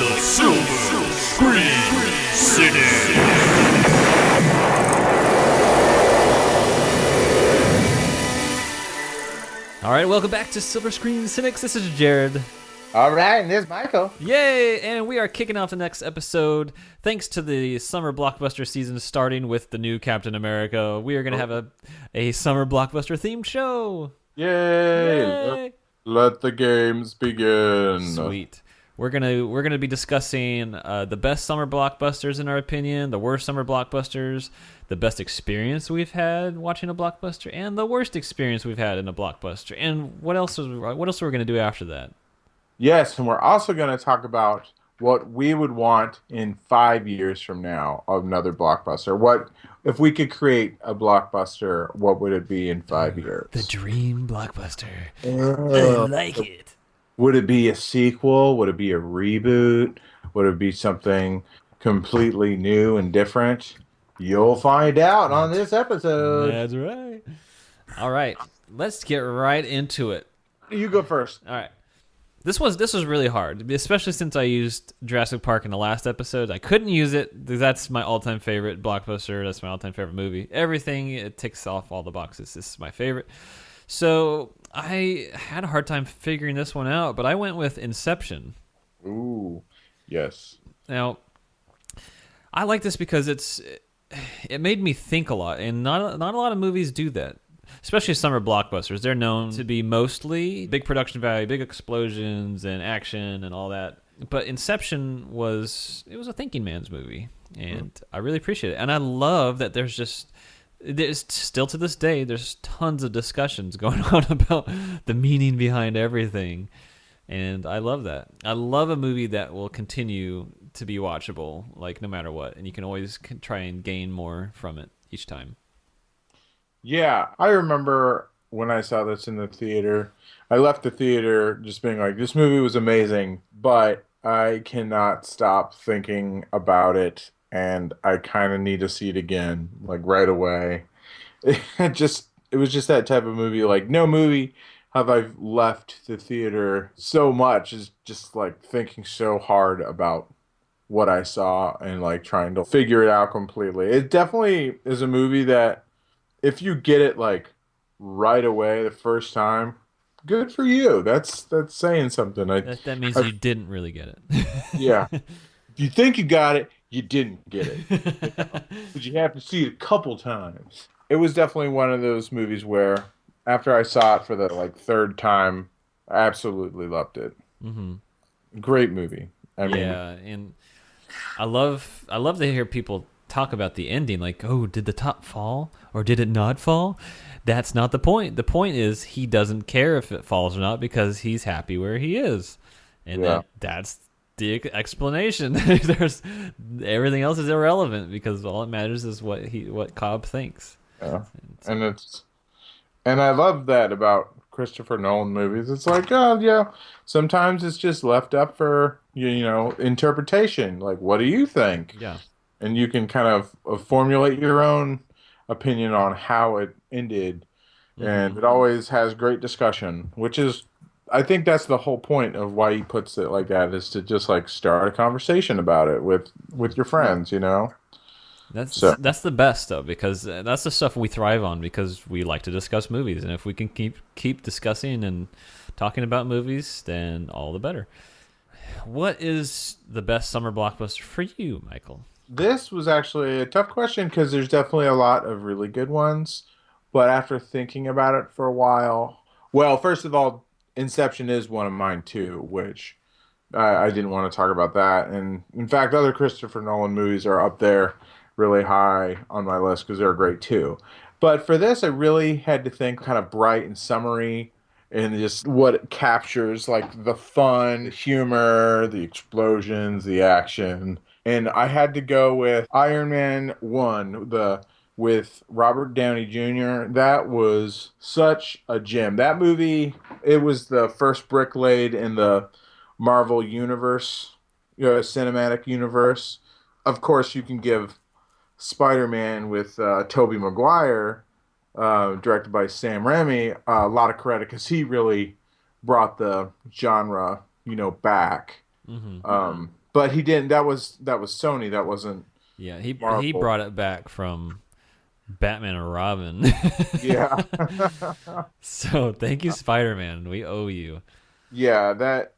the Silver Screen City. All right, welcome back to Silver Screen Cynics. This is Jared. All right, and there's Michael. Yay! And we are kicking off the next episode thanks to the summer blockbuster season starting with the new Captain America. We are going to have a summer blockbuster themed show. Yay! Let the games begin. Sweet. We're gonna be discussing the best summer blockbusters in our opinion, the worst summer blockbusters, the best experience we've had watching a blockbuster, and the worst experience we've had in a blockbuster. And what else are we gonna do after that? Yes, and we're also going to talk about what we would want in 5 years from now of another blockbuster. What if we could create a blockbuster? What would it be in 5 years? The dream blockbuster. I like it. Would it be a sequel? Would it be a reboot? Would it be something completely new and different? You'll find out on this episode. That's right. All right, let's get right into it. You go first. All right. This was really hard, especially since I used Jurassic Park in the last episode. I couldn't use it because that's my all-time favorite blockbuster. That's my all-time favorite movie. Everything, it ticks off all the boxes. This is my favorite. So I had a hard time figuring this one out, but I went with Inception. Ooh, yes. Now, I like this because it made me think a lot, and not a lot of movies do that. Especially summer blockbusters. They're known to be mostly big production value, big explosions and action and all that. But Inception was a thinking man's movie, and I really appreciate it. And I love that there's still to this day, there's tons of discussions going on about the meaning behind everything. And I love that. I love a movie that will continue to be watchable, like no matter what. And you can always try and gain more from it each time. Yeah, I remember when I saw this in the theater. I left the theater just being like, this movie was amazing, but I cannot stop thinking about it, and I kind of need to see it again, like right away. It was just that type of movie. Like, no movie have I left the theater so much is just like thinking so hard about what I saw and like trying to figure it out completely. It definitely is a movie that if you get it like right away the first time, good for you. That's saying something. That means you didn't really get it. Yeah. If you think you got it, you didn't get it. But you have to see it a couple times. It was definitely one of those movies where after I saw it for the like third time, I absolutely loved it. Mm-hmm. Great movie. Yeah, and I love to hear people talk about the ending, like, oh, did the top fall or did it not fall? That's not the point. The point is he doesn't care if it falls or not because he's happy where he is, and that's the explanation. There's everything else is irrelevant because all that matters is what Cobb thinks. Yeah, and I love that about Christopher Nolan movies. It's like, oh yeah, sometimes it's just left up for interpretation. Like, what do you think? Yeah. And you can kind of formulate your own opinion on how it ended. Mm-hmm. And it always has great discussion, which is, I think that's the whole point of why he puts it like that, is to just like start a conversation about it with your friends, That's the best though, because that's the stuff we thrive on because we like to discuss movies. And if we can keep discussing and talking about movies, then all the better. What is the best summer blockbuster for you, Michael? This was actually a tough question because there's definitely a lot of really good ones. But after thinking about it for a while, well, first of all, Inception is one of mine too, which I didn't want to talk about that. And in fact, other Christopher Nolan movies are up there really high on my list because they're great too. But for this, I really had to think kind of bright and summery and just what it captures, like the fun, humor, the explosions, the action. And I had to go with Iron Man 1, with Robert Downey Jr. That was such a gem. That movie, it was the first brick laid in the Marvel universe, cinematic universe. Of course, you can give Spider-Man with Tobey Maguire, directed by Sam Raimi, a lot of credit because he really brought the genre, back. Mm-hmm. but he didn't. That was Sony. That wasn't Yeah, he Marvel. brought it back from Batman and Robin. Yeah. So thank you, Spider-Man. We owe you. Yeah, that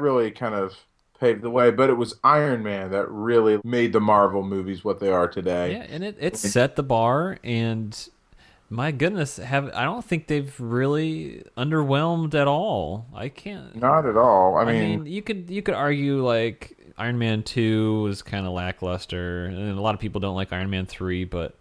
really kind of paved the way, but it was Iron Man that really made the Marvel movies what they are today. Yeah, and it set the bar, and my goodness, have I don't think they've really underwhelmed at all. I can't. Not at all. I I mean, mean, you could argue like Iron Man 2 was kind of lackluster, and a lot of people don't like Iron Man 3, but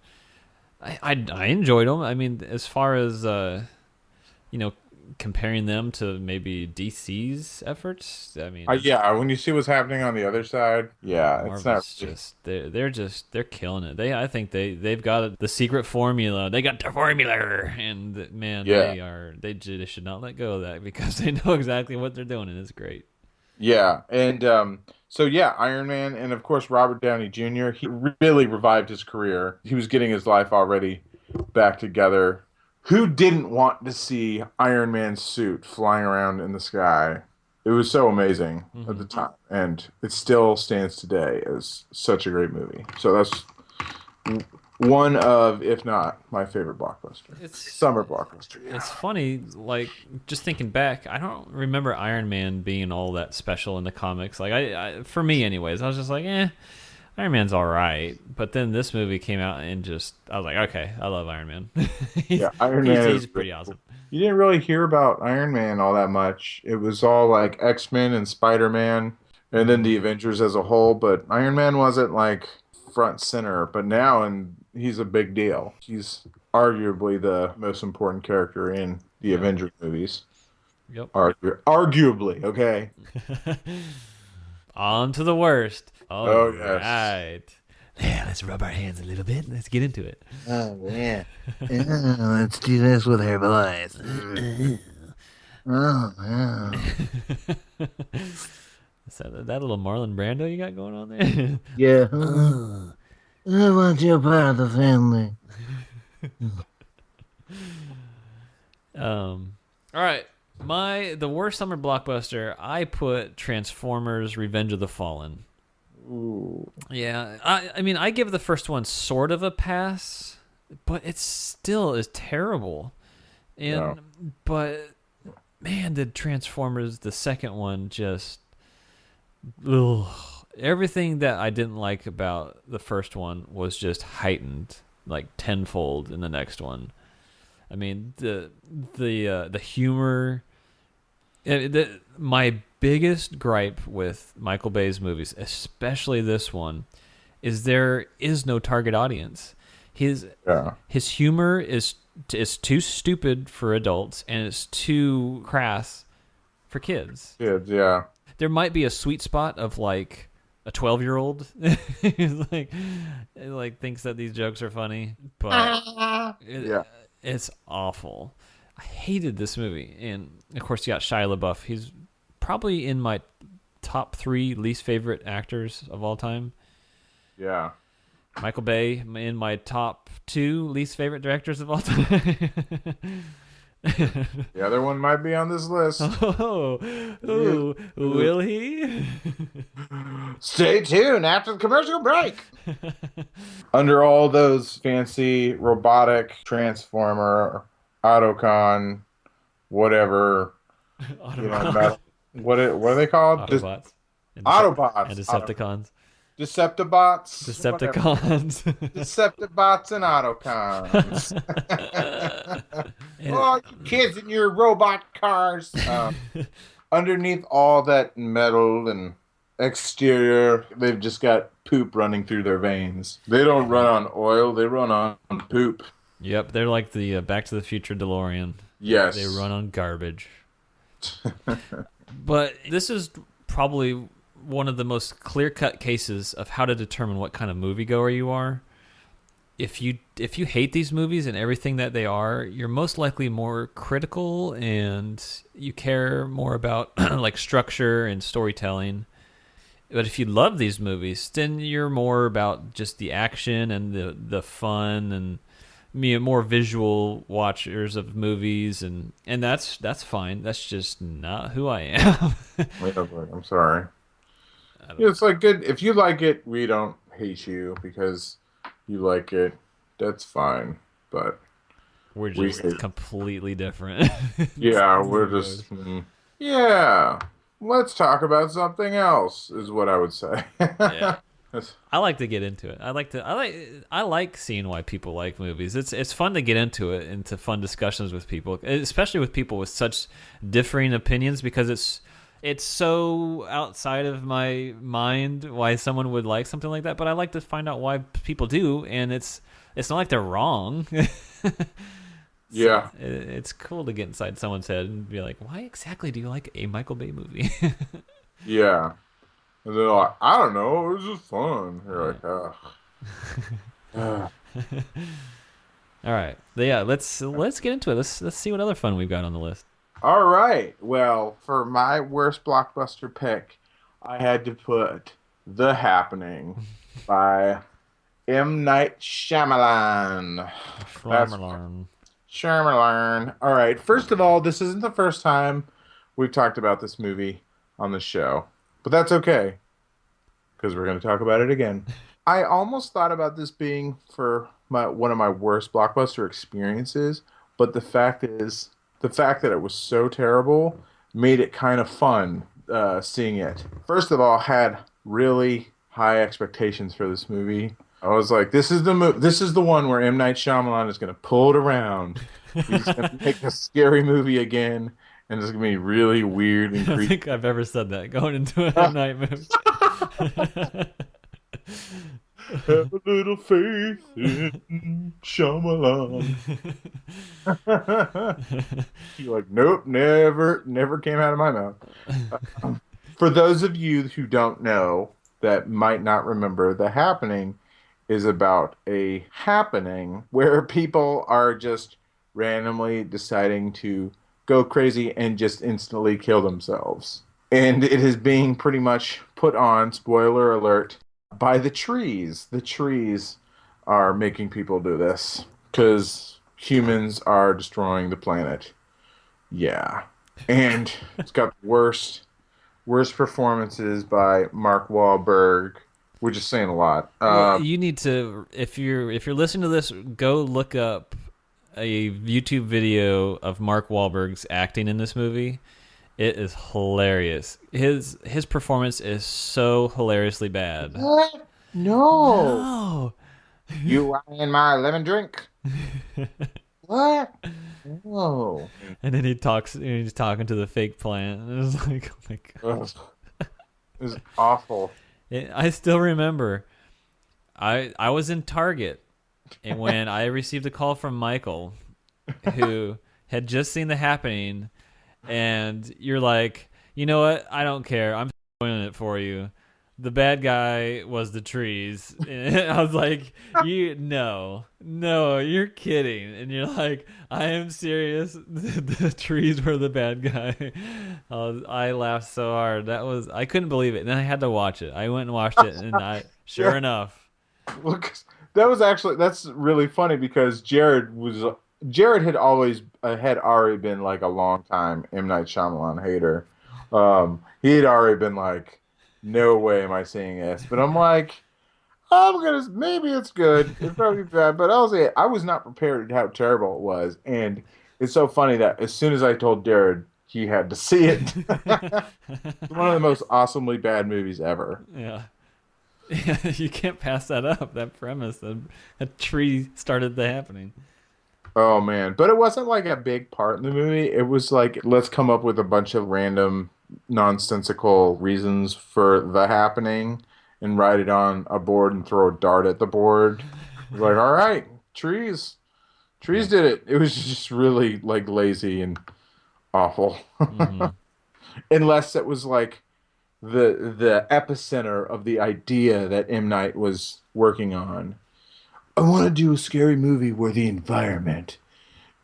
I enjoyed them. I mean, as far as you know, comparing them to maybe DC's efforts, I mean, yeah, when you see what's happening on the other side, yeah, it's not Marvel's really, just they're killing it. I think they've got the secret formula. They got the formula, and man, yeah. they should not let go of that because they know exactly what they're doing, and it's great. Yeah, and so yeah, Iron Man, and of course Robert Downey Jr. He really revived his career. He was getting his life already back together. Who didn't want to see Iron Man's suit flying around in the sky? It was so amazing at Hmm. the time, and it still stands today as such a great movie. So that's one of, if not my favorite blockbuster, It's summer blockbuster. Yeah. it's funny, like just thinking back, I don't remember Iron Man being all that special in the comics. Like for me, anyways, I was just like, Iron Man's all right. But then this movie came out, and just I was like, okay, I love Iron Man. he's Yeah, Iron he's Man he's is. pretty awesome. You didn't really hear about Iron Man all that much. It was all like X-Men and Spider-Man and then Hmm. the Avengers as a whole, but Iron Man wasn't like front center. But now and he's a big deal. He's arguably the most important character in the Yep. Avengers movies. Yep. Arguably, okay. On to the worst. All Oh yes. right. Yeah, let's rub our hands a little bit. Let's get into it. Oh yeah. Let's do this with her voice. Oh, yeah. Is that little Marlon Brando you got going on there? Yeah. I want you part of the family. All right. The worst summer blockbuster, I put Transformers: Revenge of the Fallen. Ooh. Yeah, I mean, I give the first one sort of a pass, but it still is terrible. No. But man, did Transformers the second one just ugh. Everything that I didn't like about the first one was just heightened like tenfold in the next one. I mean, the humor. My biggest gripe with Michael Bay's movies, especially this one, is there is no target audience. His Yeah. his humor is too stupid for adults, and it's too crass for kids. Kids, yeah. There might be a sweet spot of like a 12-year-old like thinks that these jokes are funny, but Yeah. it's awful. I hated this movie, and of course you got Shia LaBeouf. He's probably in my top 3 least favorite actors of all time. Yeah. Michael Bay in my top 2 least favorite directors of all time. The other one might be on this list. Oh, will he? Stay tuned after the commercial break. Under all those fancy robotic transformer, Autocon, whatever, metal, what are they called? Autobots. Autobots. And Decepticons. Deceptibots. whatever. Decepticons. Deceptibots and Autocons. Oh, you kids in your robot cars. Underneath all that metal and exterior, they've just got poop running through their veins. They don't run on oil, they run on poop. Yep, they're like the Back to the Future DeLorean. Yes. They run on garbage. But this is probably one of the most clear-cut cases of how to determine what kind of moviegoer you are. If you hate these movies and everything that they are, you're most likely more critical and you care more about like structure and storytelling. But if you love these movies, then you're more about just the action and the fun and more visual watchers of movies, and that's fine. That's just not who I am. Wait, I'm sorry. don't Yeah, it's like good. If you like it, we don't hate you because you like it. That's fine. But We're we, just completely different. yeah, we're Zeros. just, yeah. Let's talk about something else, is what I would say. Yeah. I like to get into it. I like seeing why people like movies. It's fun to get into it, into fun discussions with people, especially with people with such differing opinions, because it's so outside of my mind why someone would like something like that. But I like to find out why people do, and it's not like they're wrong. So Yeah, it's cool to get inside someone's head and be like, why exactly do you like a Michael Bay movie? yeah. And they're like, I don't know, it was just fun. You're Yeah. like, ugh. All right. But yeah, let's get into it. Let's see what other fun we've got on the list. All right. Well, for my worst blockbuster pick, I had to put The Happening by M. Night Shyamalan. That's Schlarmalarn. Shyamalan. All right. First of all, this isn't the first time we've talked about this movie on the show, but that's okay because we're going to talk about it again. I almost thought about this being for one of my worst blockbuster experiences, but the fact that it was so terrible made it kind of fun seeing it. First of all, had really high expectations for this movie. I was like, this is the one where M. Night Shyamalan is going to pull it around. He's going to make a scary movie again, and it's going to be really weird and I don't creepy. think I've ever said that going into a M. Night movie. Have a little faith in Shyamalan. You're like, nope, never came out of my mouth. For those of you who don't know, that might not remember, The Happening is about a happening where people are just randomly deciding to go crazy and just instantly kill themselves. And it is being pretty much put on, spoiler alert, by the trees. The trees are making people do this because humans are destroying the planet. Yeah. And it's got the worst performances by Mark Wahlberg. We're just saying a lot. Well, you need to, if you're listening to this, go look up a YouTube video of Mark Wahlberg's acting in this movie. It is hilarious. His performance is so hilariously bad. What? No. No. You are in my lemon drink. What? No. And then he's talking to the fake plant. And it's like, oh my god. Ugh. It was awful. I still remember. I was in Target, and when I received a call from Michael, who had just seen The Happening, and you're like, you know what? I don't care. I'm spoiling it for you. The bad guy was the trees. And I was like, no, you're kidding. And you're like, I am serious. The trees were the bad guy. I laughed so hard. I couldn't believe it. And I had to watch it. I went and watched it, and sure enough. Well, 'cause that's really funny because Jared had already been like a long time M. Night Shyamalan hater. He had already been like, no way am I seeing this. But I'm like, maybe it's good. It's probably bad, but I was not prepared how terrible it was. And it's so funny that as soon as I told Jared, he had to see it. It's one of the most awesomely bad movies ever. Yeah. You can't pass that up, that premise. A tree started The Happening. Oh man, but it wasn't like a big part in the movie. It was like, let's come up with a bunch of random nonsensical reasons for the happening and write it on a board and throw a dart at the board. It was like, all right, trees. Trees did it. It was just really like lazy and awful. Mm-hmm. Unless it was like the epicenter of the idea that M. Night was working on. I want to do a scary movie where the environment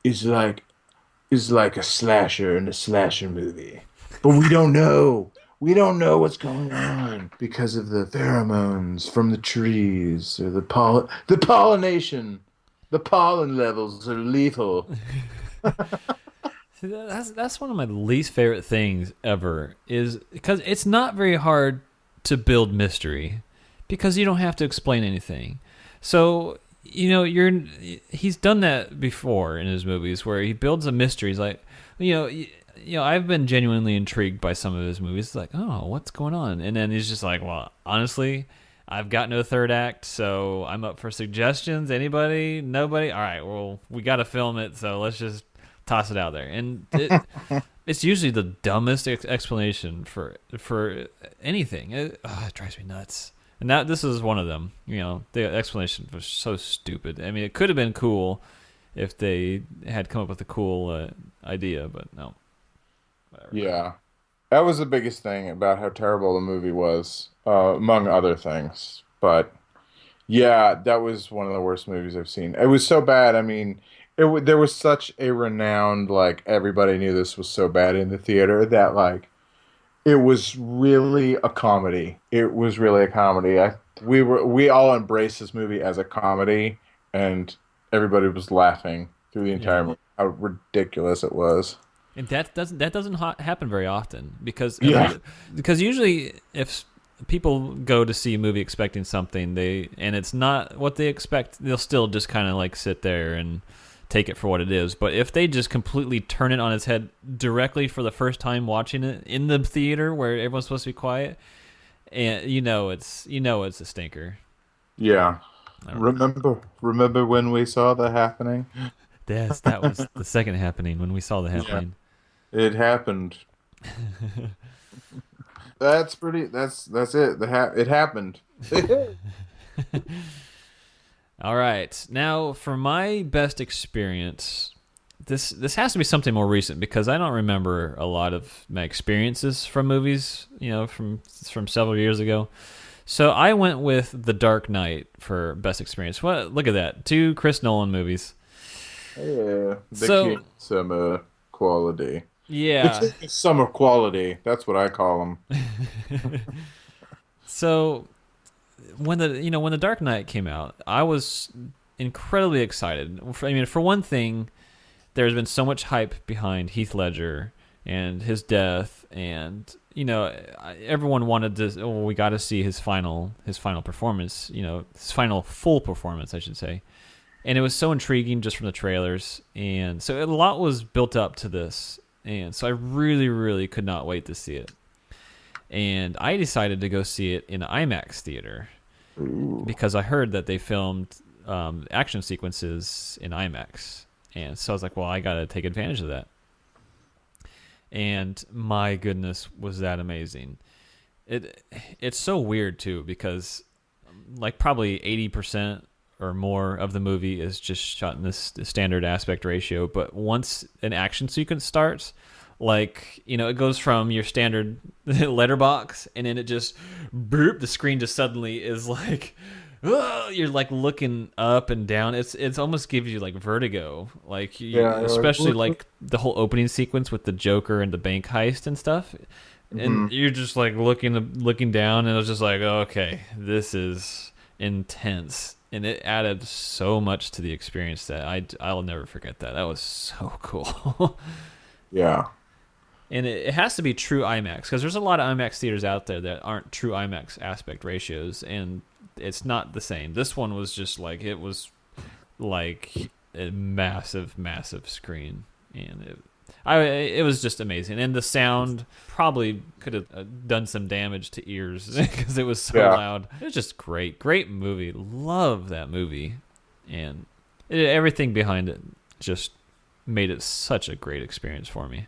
is like a slasher in a slasher movie. But we don't know. We don't know what's going on because of the pheromones from the trees or the pollination. The pollen levels are lethal. See, that's one of my least favorite things ever, is because it's not very hard to build mystery because you don't have to explain anything. So, he's done that before in his movies where he builds a mystery. He's like, I've been genuinely intrigued by some of his movies. It's like, oh, what's going on? And then he's just like, well, honestly, I've got no third act, so I'm up for suggestions. Anybody? Nobody? All right, well, we got to film it, so let's just toss it out there. And it's usually the dumbest explanation for anything. It drives me nuts. And this is one of them. The explanation was so stupid. I mean, it could have been cool if they had come up with a cool idea, but no. Whatever. Yeah. That was the biggest thing about how terrible the movie was, among other things. But yeah, that was one of the worst movies I've seen. It was so bad. I mean, there was such a renowned, like, everybody knew this was so bad in the theater that, like, it was really a comedy. It was really a comedy. We all embraced this movie as a comedy, and everybody was laughing through the entire movie. How ridiculous it was. And that doesn't happen very often because usually if people go to see a movie expecting something and it's not what they expect, they'll still just kind of like sit there and take it for what it is. But if they just completely turn it on its head directly for the first time watching it in the theater where everyone's supposed to be quiet, and it's a stinker. Yeah. Remember when we saw The Happening? Yes, that was the second happening when we saw The Happening. Yeah. It happened. That's it. It happened. All right. Now, for my best experience, this has to be something more recent because I don't remember a lot of my experiences from movies, from several years ago. So I went with The Dark Knight for best experience. Look at that. 2 Chris Nolan movies. Yeah. King summer quality. Yeah. The King summer quality. That's what I call them. So when the Dark Knight came out, I was incredibly excited. I mean, for one thing, there's been so much hype behind Heath Ledger and his death, and everyone wanted to. Oh, we got to see his final performance. His final full performance, I should say. And it was so intriguing just from the trailers, and so a lot was built up to this, and so I really, really could not wait to see it. And I decided to go see it in an IMAX theater. Ooh. Because I heard that they filmed action sequences in IMAX. And so I was like, well, I got to take advantage of that. And my goodness, was that amazing. It's so weird, too, because like probably 80% or more of the movie is just shot in this standard aspect ratio. But once an action sequence starts, like, it goes from your standard letterbox, and then it just, boop, the screen just suddenly is like, you're like looking up and down. It's almost gives you like vertigo, like especially like the whole opening sequence with the Joker and the bank heist and stuff. And you're just like looking down, and it was just like, okay, this is intense. And it added so much to the experience that I'll never forget that. That was so cool. Yeah. And it has to be true IMAX, because there's a lot of IMAX theaters out there that aren't true IMAX aspect ratios, and it's not the same. This one was just like, it was like a massive, massive screen, and it was just amazing. And the sound probably could have done some damage to ears because it was so loud. It was just great movie. Love that movie, and everything behind it just made it such a great experience for me.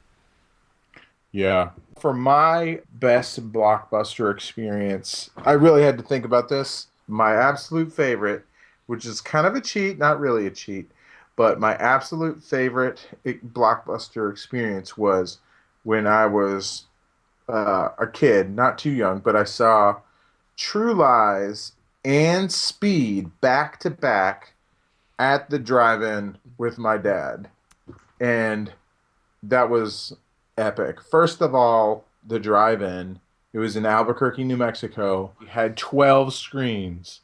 Yeah. For my best blockbuster experience, I really had to think about this. My absolute favorite, which is kind of a cheat, not really a cheat, but my absolute favorite blockbuster experience was when I was a kid, not too young, but I saw True Lies and Speed back to back at the drive-in with my dad. And that was epic. First of all, the drive-in, it was in Albuquerque, New Mexico. It had 12 screens,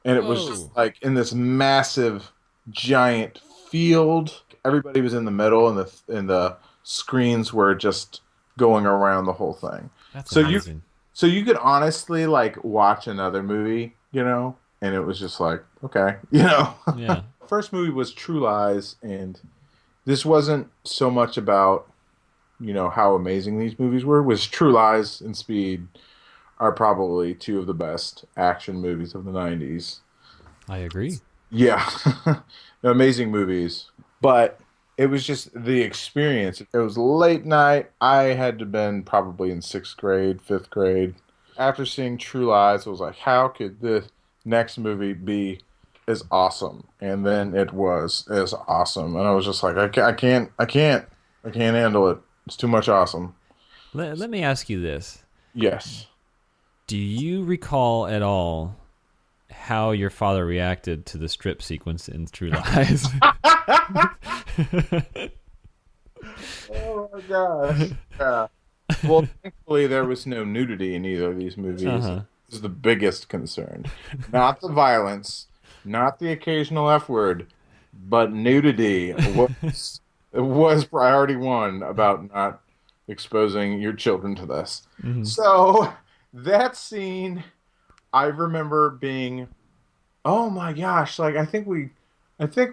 and it was just like in this massive, giant field. Everybody was in the middle, and the screens were just going around the whole thing. That's amazing. So you could honestly like watch another movie, and it was just like, okay, Yeah. First movie was True Lies, and this wasn't so much about, how amazing these movies were. Was True Lies and Speed are probably two of the best action movies of the 90s. I agree. Yeah. Amazing movies. But it was just the experience. It was late night. I had to been probably in sixth grade, fifth grade. After seeing True Lies, I was like, how could this next movie be as awesome? And then it was as awesome. And I was just like, I can't handle it. It's too much awesome. Let me ask you this. Yes. Do you recall at all how your father reacted to the strip sequence in True Lies? Oh my gosh. Yeah. Well, thankfully there was no nudity in either of these movies. Uh-huh. This is the biggest concern. Not the violence, not the occasional F word, but nudity was priority one about not exposing your children to this. Mhm. So that scene, I remember being, oh my gosh, like I think we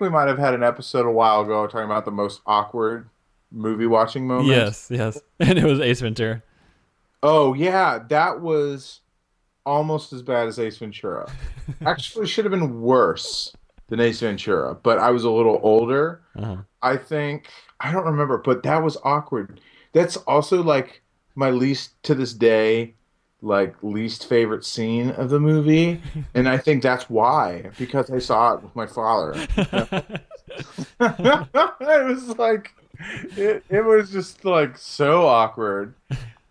might have had an episode a while ago talking about the most awkward movie watching moments. Yes. And it was Ace Ventura. Oh yeah, that was almost as bad as Ace Ventura. Actually, should have been worse than Ace Ventura, but I was a little older. Uh-huh. I think I don't remember, but that was awkward. That's also like my least to this day, like least favorite scene of the movie, and I think that's why because I saw it with my father. It was like it was just like so awkward,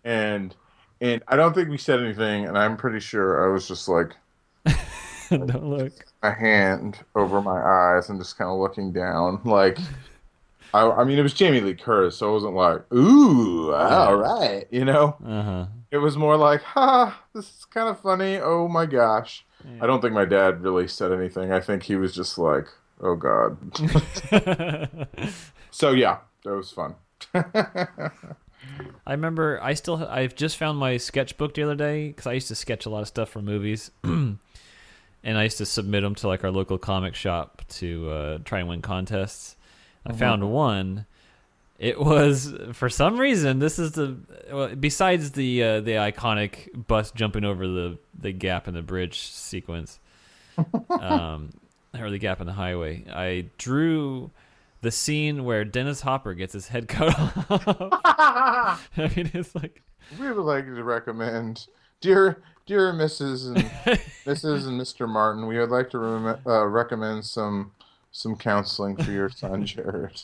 and I don't think we said anything, and I'm pretty sure I was just like Don't look. a hand over my eyes and just kind of looking down, like. I mean, it was Jamie Lee Curtis, so it wasn't like, ooh, all right, Uh-huh. It was more like, ha, this is kind of funny. Oh my gosh. I don't think my dad really said anything. I think he was just like, oh God. So yeah, that was fun. I remember I've just found my sketchbook the other day because I used to sketch a lot of stuff for movies. And I used to submit them to like our local comic shop to try and win contests. I found one. It was, for some reason, this is besides the iconic bus jumping over the gap in the bridge sequence, or the gap in the highway. I drew the scene where Dennis Hopper gets his head cut off. I mean, it's like, We would like to recommend, dear Mrs. and Mr. Martin, we would like to recommend some counseling for your son, Jared.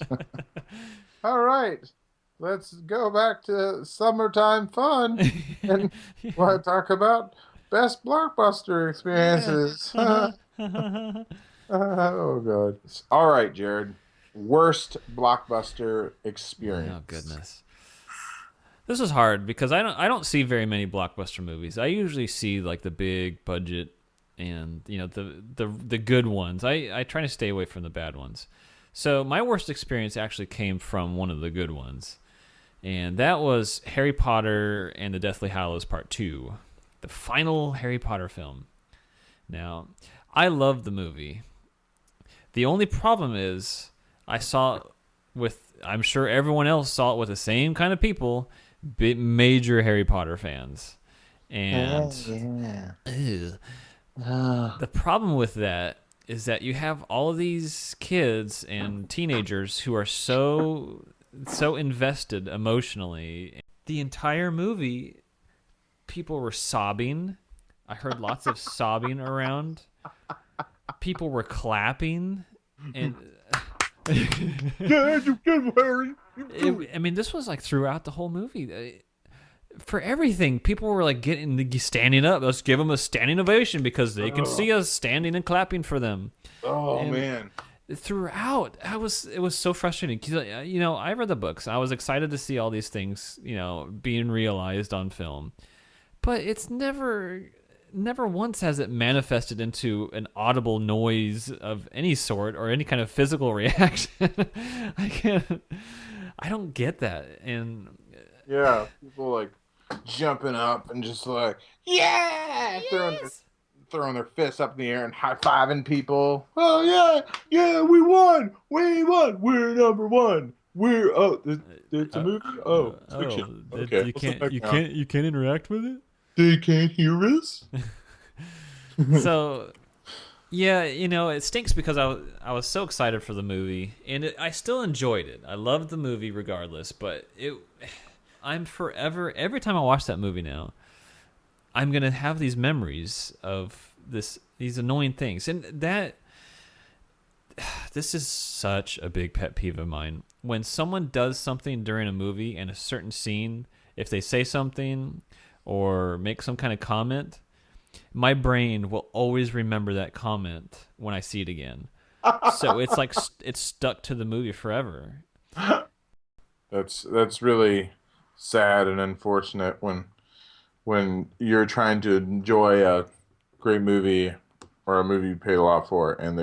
All right, let's go back to summertime fun and we'll talk about best blockbuster experiences. Oh God! All right, Jared. Worst blockbuster experience. oh goodness. This is hard because I don't see very many blockbuster movies. I usually see like the big budget and the good ones. I try to stay away from the bad ones. So my worst experience actually came from one of the good ones, and that was Harry Potter and the Deathly Hallows Part 2, the final Harry Potter film. Now, I love the movie. The only problem is I saw it I'm sure everyone else saw it with the same kind of major Harry Potter fans. And the problem with that is that you have all of these kids and teenagers who are so invested emotionally. The entire movie, people were sobbing. I heard lots of sobbing around. People were clapping, and Yeah, you can, Harry. I mean, this was like throughout the whole movie. For everything, people were like standing up. Let's give them a standing ovation because they can see us standing and clapping for them. Oh And man. throughout, it was so frustrating. 'Cause, I read the books. I was excited to see all these things, being realized on film, but it's never once has it manifested into an audible noise of any sort or any kind of physical reaction. I don't get that. And Yeah, people like jumping up and just like, yeah, throwing their fists up in the air and high fiving people. Oh yeah, yeah, we won, we're number one. It's a movie. Oh, fiction. Okay, you what's the can't you background? can't you can't interact with it. They can't hear us. So yeah, it stinks because I was so excited for the movie, and I still enjoyed it. I loved the movie regardless, but I'm forever every time I watch that movie now, I'm gonna have these memories of these annoying things, and this is such a big pet peeve of mine. When someone does something during a movie and a certain scene, if they say something or make some kind of comment, my brain will always remember that comment when I see it again. So it's like it's stuck to the movie forever. That's really sad and unfortunate when you're trying to enjoy a great movie or a movie you paid a lot for, and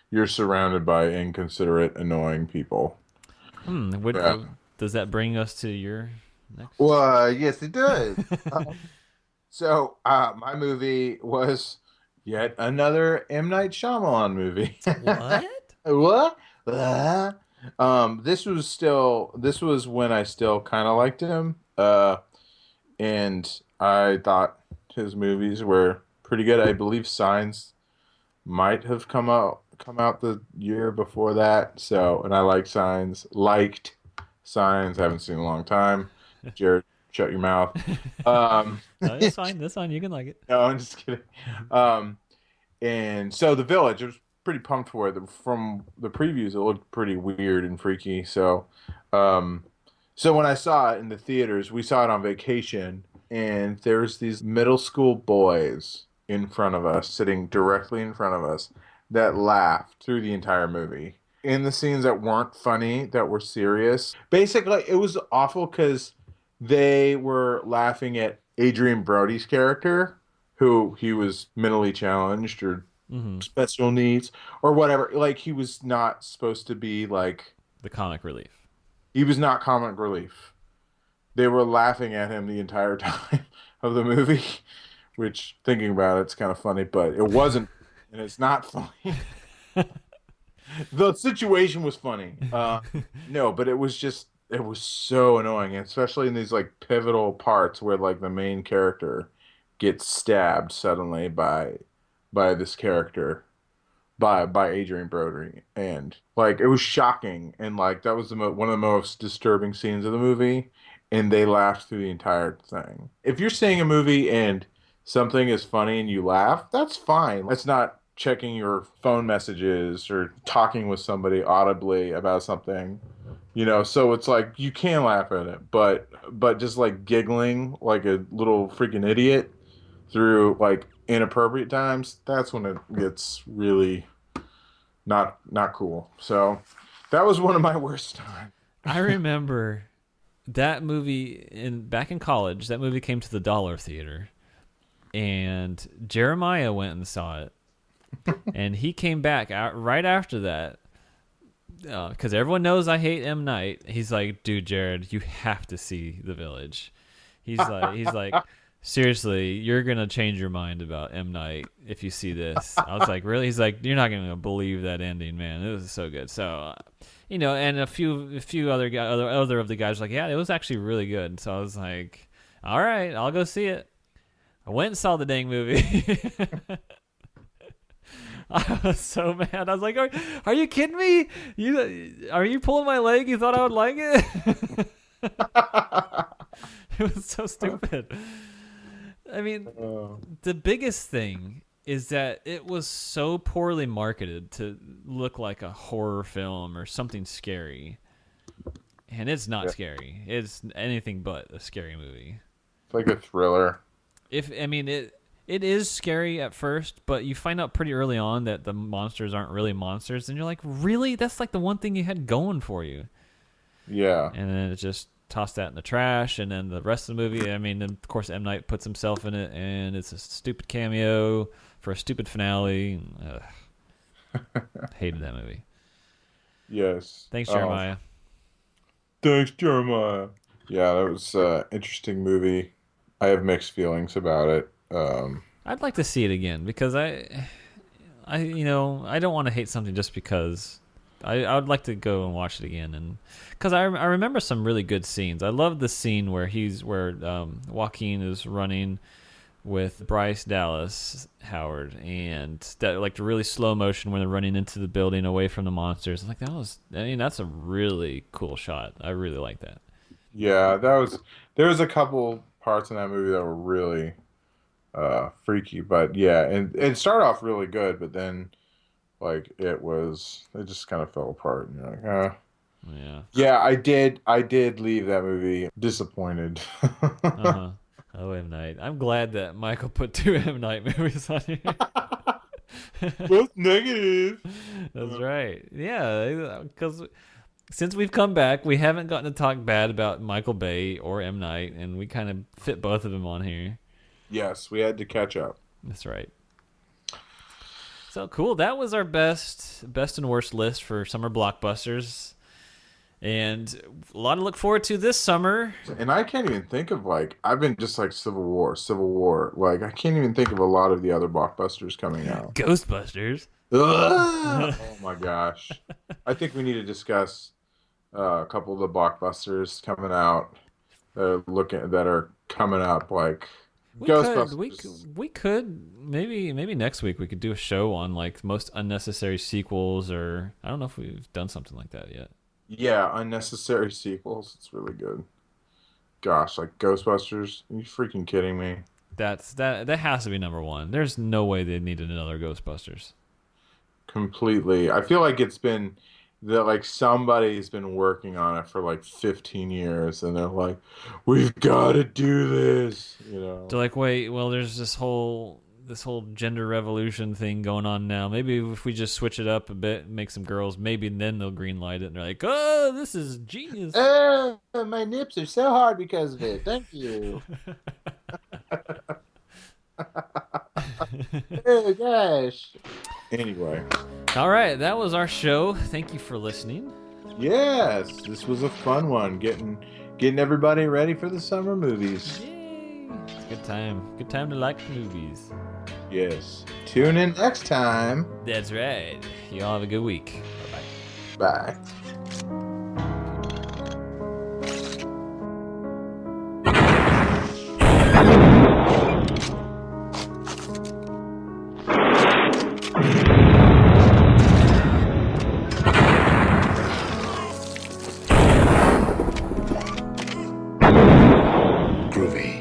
you're surrounded by inconsiderate, annoying people. Yeah. Does that bring us to your next? Well, yes, it does. My movie was yet another M. Night Shyamalan movie. What? What? This was when I still kind of liked him. And I thought his movies were pretty good. I believe Signs might have come out the year before that. So, and I liked Signs. Haven't seen in a long time. Jared, shut your mouth. No, that's fine. That's fine. You can like it. No, I'm just kidding. Um, and so The Village, I was pretty pumped for it. From the previews, it looked pretty weird and freaky. Um, so when I saw it in the theaters, we saw it on vacation, and there's these middle school boys in front of us, sitting directly in front of us, that laughed through the entire movie. In the scenes that weren't funny, that were serious. Basically, it was awful because they were laughing at Adrian Brody's character, who he was mentally challenged or special needs or whatever. Like he was not supposed to be like The comic relief. he was not comic relief. They were laughing at him the entire time of the movie, which thinking about it's kind of funny, but it wasn't, and it's not funny. The situation was funny. No, but it was so annoying, especially in these like pivotal parts where like the main character gets stabbed suddenly by this character by Adrian Brody, and like it was shocking, and like that was one of the most disturbing scenes of the movie, and they laughed through the entire thing. If you're seeing a movie and something is funny and you laugh, that's fine. That's not checking your phone messages or talking with somebody audibly about something. So it's like you can laugh at it, but just like giggling like a little freaking idiot through like inappropriate times, that's when it gets really not cool. So that was one of my worst times. I remember that movie back in college. That movie came to the Dollar Theater, and Jeremiah went and saw it, and he came back out right after that. Because everyone knows I hate M. Night. He's like, dude, Jared, you have to see The Village. He's like, seriously, you're gonna change your mind about M. Night if you see this. I was like, really? He's like, you're not gonna believe that ending, man. It was so good. So, and a few other of the guys were like, yeah, it was actually really good. So I was like, all right, I'll go see it. I went and saw the dang movie. I was so mad. I was like, are you kidding me? Are you pulling my leg? You thought I would like it? It was so stupid. I mean, the biggest thing is that it was so poorly marketed to look like a horror film or something scary. And it's not scary. It's anything but a scary movie. It's like a thriller. It is scary at first, but you find out pretty early on that the monsters aren't really monsters, and you're like, really? That's like the one thing you had going for you. Yeah. And then it just tossed that in the trash, and then the rest of the movie, of course, M. Night puts himself in it, and it's a stupid cameo for a stupid finale. Hated that movie. Yes. Thanks, Jeremiah. Thanks, Jeremiah. Yeah, that was an interesting movie. I have mixed feelings about it. I'd like to see it again because I don't want to hate something just because. I would like to go and watch it again, and because I remember some really good scenes. I love the scene where Joaquin is running with Bryce Dallas Howard, and that like the really slow motion when they're running into the building away from the monsters. Like that's a really cool shot. I really like that. Yeah, there was a couple parts in that movie that were really freaky, but yeah, and it started off really good, but then like it just kind of fell apart, and you're like, Yeah. yeah, I did leave that movie disappointed. Uh-huh. Oh, M. Night. I'm glad that Michael put two M. Night movies on here. Both negative. That's right. Yeah, because since we've come back, we haven't gotten to talk bad about Michael Bay or M. Night, and we kind of fit both of them on here. Yes, we had to catch up. That's right. So cool. That was our best and worst list for summer blockbusters. And a lot to look forward to this summer. And I can't even think of like I've been just like Civil War. Like I can't even think of a lot of the other blockbusters coming out. Ghostbusters. Ugh! Oh my gosh. I think we need to discuss a couple of the blockbusters coming out that are coming up like Ghostbusters. We could maybe next week we could do a show on like most unnecessary sequels, or I don't know if we've done something like that yet. Yeah, unnecessary sequels. It's really good. Gosh, like Ghostbusters. Are you freaking kidding me? That has to be number one. There's no way they needed another Ghostbusters. Completely. I feel like it's been that like somebody's been working on it for like 15 years and they're like, we've got to do this, you know. They're like, wait, well, there's this whole gender revolution thing going on now. Maybe if we just switch it up a bit and make some girls, maybe then they'll green light it. And they're like, oh, this is genius. My nips are so hard because of it. Thank you. Oh gosh. Anyway. All right, that was our show. Thank you for listening. Yes, this was a fun one. Getting everybody ready for the summer movies. Yay! It's a good time. Good time to like movies. Yes. Tune in next time. That's right. Y'all have a good week. Bye. Groovy.